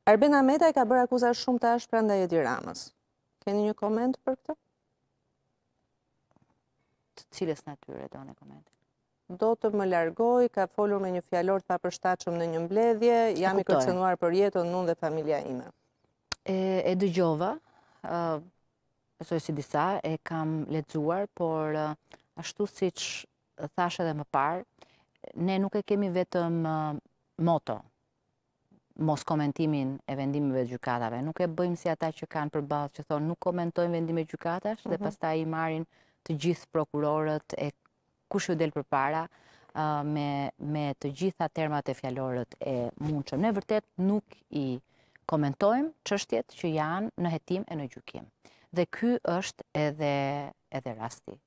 Arben Ahmetaj ka bërë akuza shumë të ashpra ndaj Edi Ramës. Keni një koment për këtë? Të cilës natyre do në koment? Do të më largoj, ka folur me një fjalor të papërshtatshëm në një mbledhje, jam i kërcënuar për jetën unë dhe familja ime. E dëgjova, besoj si disa, e kam lexuar, por ashtu siç thashe edhe më parë, ne nuk e kemi vetëm moto, mos komentimin e vendimeve të gjykatave. Nuk e bëjmë si ata që kanë përballë që thonë nuk komentojmë vendime gjykatash dhe pastaj i marrin të gjithë prokurorët e kush ju del përpara me të gjitha termat e fjalorët e mundshëm. Ne vërtet nuk i komentojmë çështjet që janë në hetim e në gjykim. Dhe ky është edhe rasti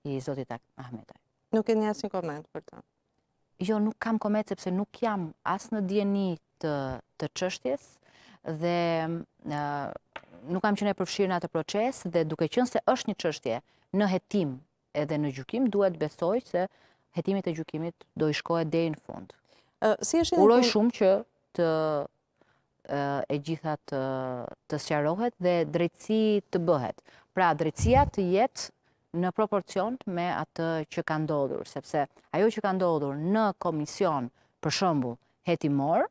i zotit Ahmetaj. Nuk keni asnjë koment për të? Jo, nuk kam koment sepse nuk jam as në dieni të çështjes dhe nuk kam qenë e përfshirë në atë proces dhe duke qenë se është një çështje në hetim edhe në gjykim, duhet besoj se hetimit e gjykimit do i shkohet deri në fund. Uroj shumë që e gjitha të sqarohet dhe drejtësi të bëhet. Pra, drejtësia të jetë në proporcion me atë që ka ndodhur, sepse ajo që ka ndodhur në komision, për shembull, hetimor,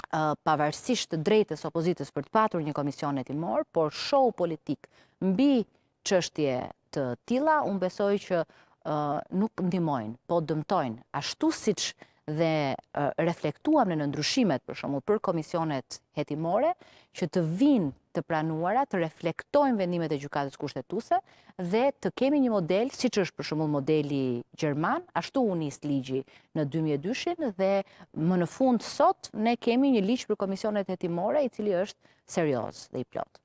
pavarësisht të drejtës opozitës për të patur një komision hetimor, por show politik mbi çështje të tilla, unë besoj që nuk ndihmojnë, po dëmtojnë, ashtu siç dhe reflektuam në ndryshimet, për shembull, për komisionet hetimore, që të vinë të pranuara, të reflektojnë vendimet e gjykatës kushtetuese dhe të kemi një model, siç është për shembull modeli gjerman, ashtu u nis ligji në 2002 dhe më në fund sot ne kemi një ligj për komisionet hetimore i cili është serioz dhe i plot.